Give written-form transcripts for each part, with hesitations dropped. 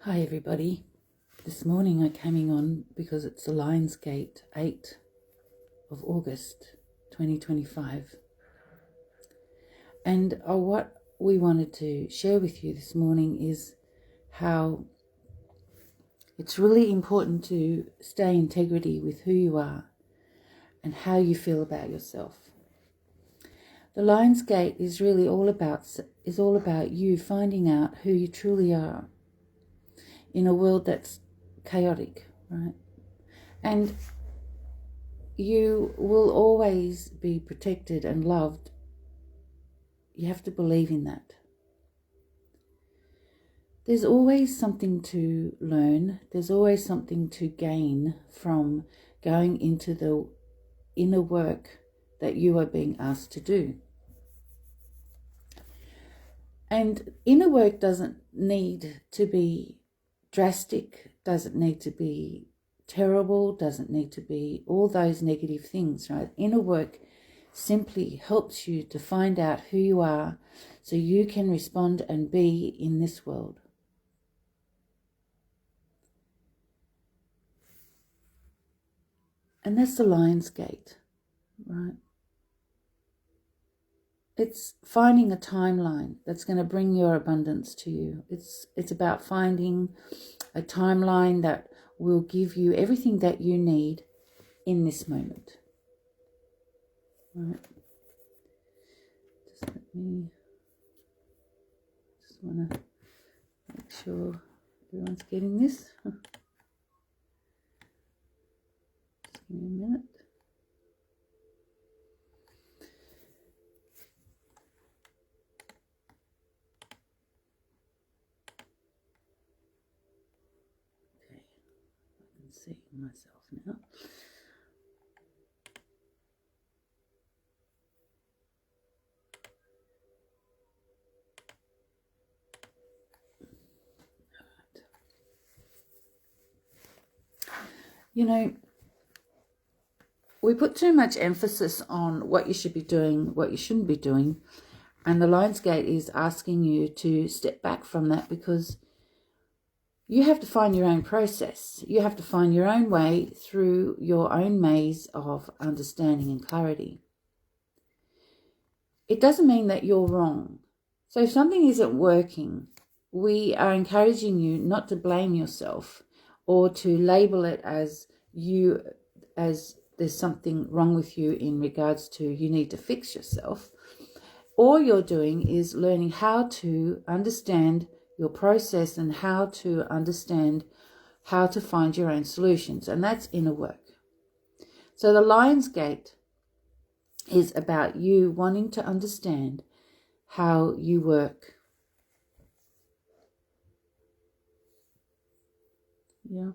Hi everybody. This morning I came on because it's the Lionsgate 8 of August 2025. And what we wanted to share with you this morning is how it's really important to stay in integrity with who you are and how you feel about yourself. The Lionsgate is really all about you finding out who you truly are in a world that's chaotic, right? And you will always be protected and loved. You have to believe in that. There's always something to learn. There's always something to gain from going into the inner work that you are being asked to do. And inner work doesn't need to be drastic, doesn't need to be terrible, doesn't need to be all those negative things, right? Inner work simply helps you to find out who you are so you can respond and be in this world. And that's the Lionsgate, right? It's finding a timeline that's going to bring your abundance to you. It's about finding a timeline that will give you everything that you need in this moment. Right. Just want to make sure everyone's getting this. Just give me a minute. Okay, I can see myself now. You know, we put too much emphasis on what you should be doing, what you shouldn't be doing, and the Lionsgate is asking you to step back from that because you have to find your own process. You have to find your own way through your own maze of understanding and clarity. It doesn't mean that you're wrong. So if something isn't working, we are encouraging you not to blame yourself or to label it as there's something wrong with you in regards to you need to fix yourself. All you're doing is learning how to understand your process and how to understand how to find your own solutions. And that's inner work. So the Lionsgate is about you wanting to understand how you work. Yeah.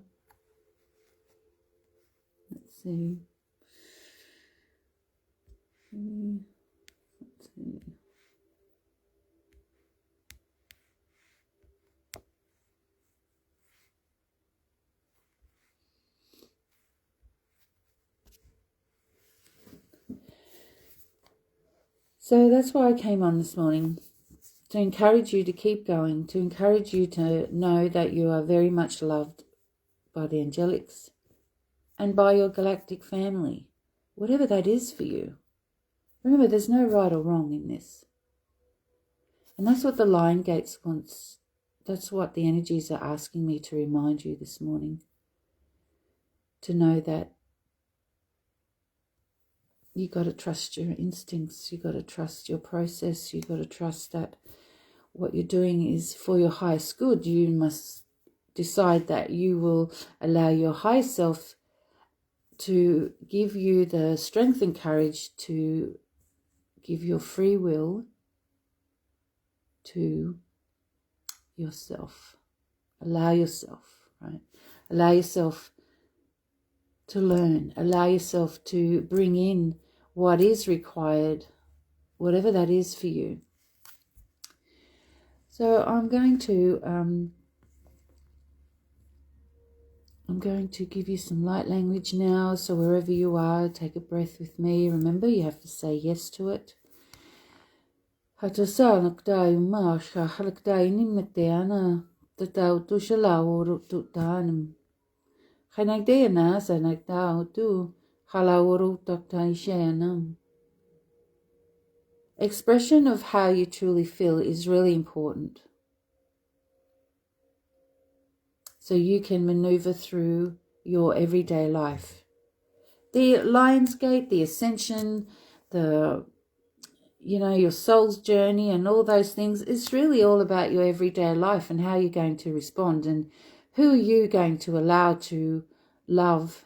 Let's see. Let's see. So that's why I came on this morning, to encourage you to keep going, to encourage you to know that you are very much loved by the angelics and by your galactic family, whatever that is for you. Remember, there's no right or wrong in this. And that's what the Lionsgate wants. That's what the energies are asking me to remind you this morning. To know that you got to trust your instincts. You got to trust your process. You got to trust that what you're doing is for your highest good. You must decide that you will allow your higher self to give you the strength and courage to give your free will to yourself. Allow yourself, right? Allow yourself to learn. Allow yourself to bring in what is required, whatever that is for you. So I'm going to give you some light language now. So wherever you are, take a breath with me. Remember, you have to say yes to it. Tatau tu shalawuru tu tanum. Hanagdena sa nagtao tu halawuru tatai shanam. Expression of how you truly feel is really important. So you can maneuver through your everyday life. The Lion's Gate, the Ascension, your soul's journey and all those things, it's really all about your everyday life and how you're going to respond and who are you going to allow to love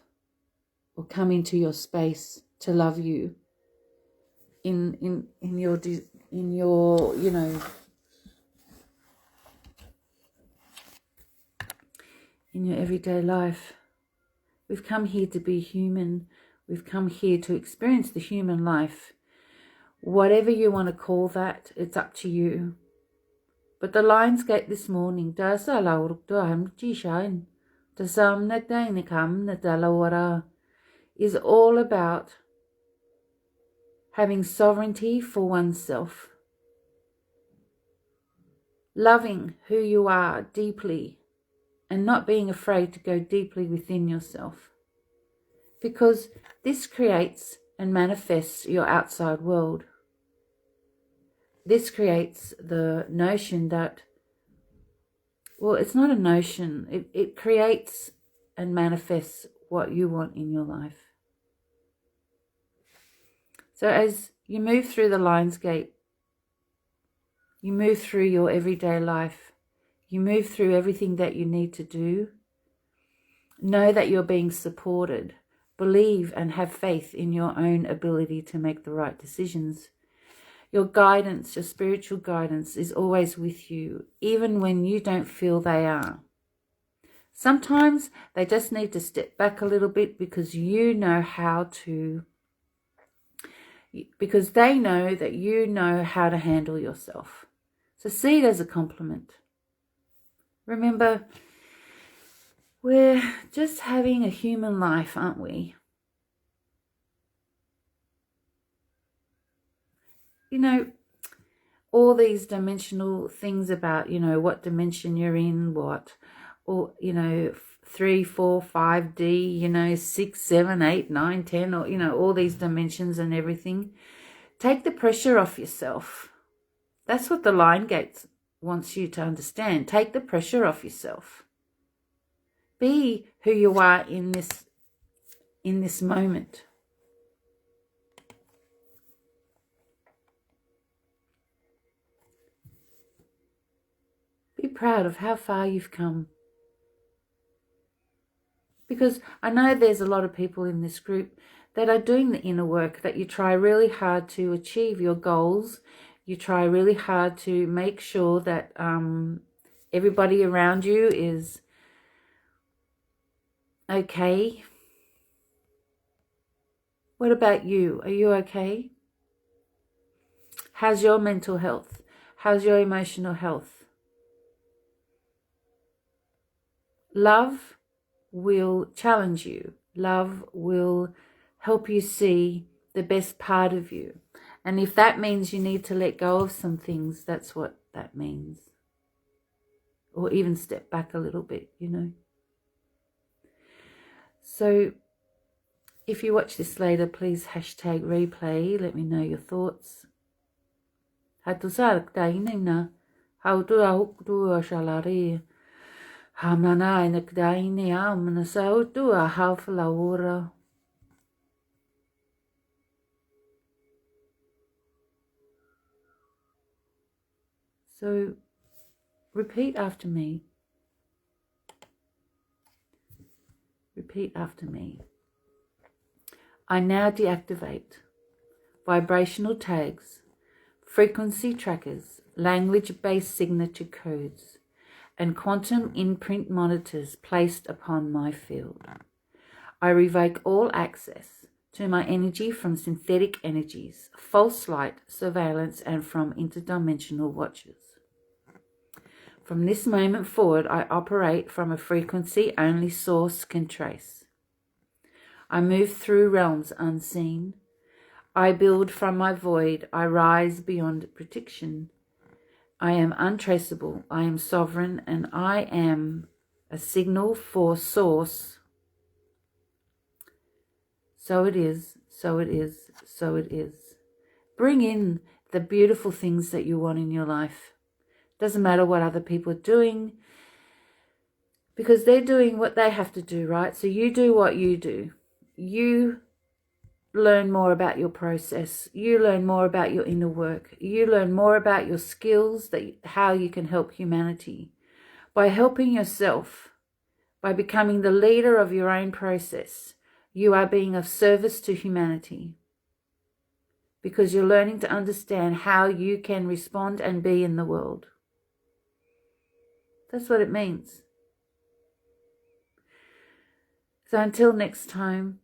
or come into your space to love you in your in your everyday life. We've come here to be human. We've come here to experience the human life. Whatever you want to call that, it's up to you. But the Lion's Gate this morning is all about having sovereignty for oneself, loving who you are deeply, and not being afraid to go deeply within yourself. Because this creates and manifests your outside world. This creates the notion that, well, it's not a notion. It creates and manifests what you want in your life. So as you move through the Lion's Gate, you move through your everyday life, you move through everything that you need to do, know that you're being supported, believe and have faith in your own ability to make the right decisions. Your guidance, your spiritual guidance is always with you, even when you don't feel they are. Sometimes they just need to step back a little bit because they know that you know how to handle yourself. So see it as a compliment. Remember, we're just having a human life, aren't we? All these dimensional things about, what dimension you're in, or 3, 4, 5D, 6, 7, 8, 9, 10, or, all these dimensions and everything. Take the pressure off yourself. That's what the Lion Gate wants you to understand. Take the pressure off yourself. Be who you are in this moment. Be proud of how far you've come. Because I know there's a lot of people in this group that are doing the inner work, that you try really hard to achieve your goals. You try really hard to make sure that everybody around you is okay. What about you? Are you okay? How's your mental health? How's your emotional health? Love will challenge you. Love will help you see the best part of you. And if that means you need to let go of some things, that's what that means. Or even step back a little bit, So if you watch this later, please #replay. Let me know your thoughts. So repeat after me. Repeat after me. I now deactivate vibrational tags, frequency trackers, language-based signature codes, and quantum imprint monitors placed upon my field. I revoke all access to my energy from synthetic energies, false light, surveillance, and from interdimensional watchers. From this moment forward, I operate from a frequency only Source can trace. I move through realms unseen. I build from my void. I rise beyond prediction. I am untraceable. I am sovereign, and I am a signal for source. So it is, so it is, so it is. Bring in the beautiful things that you want in your life. Doesn't matter what other people are doing, because they're doing what they have to do, right? So you do what you do. You learn more about your process. You learn more about your inner work. You learn more about your skills, how you can help humanity. By helping yourself, by becoming the leader of your own process, you are being of service to humanity, because you're learning to understand how you can respond and be in the world. That's what it means. So until next time,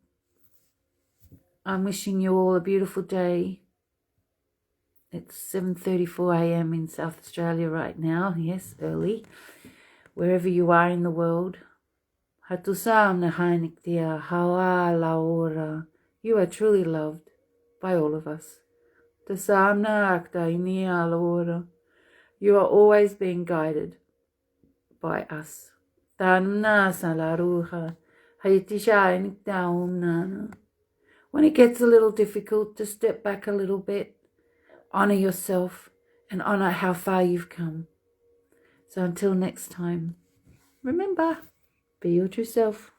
I'm wishing you all a beautiful day. It's 7:34 a.m. in South Australia right now. Yes, early. Wherever you are in the world. You are truly loved by all of us. You are always being guided by us. When it gets a little difficult, to step back a little bit, honor yourself and honor how far you've come. So until next time, remember, be your true self.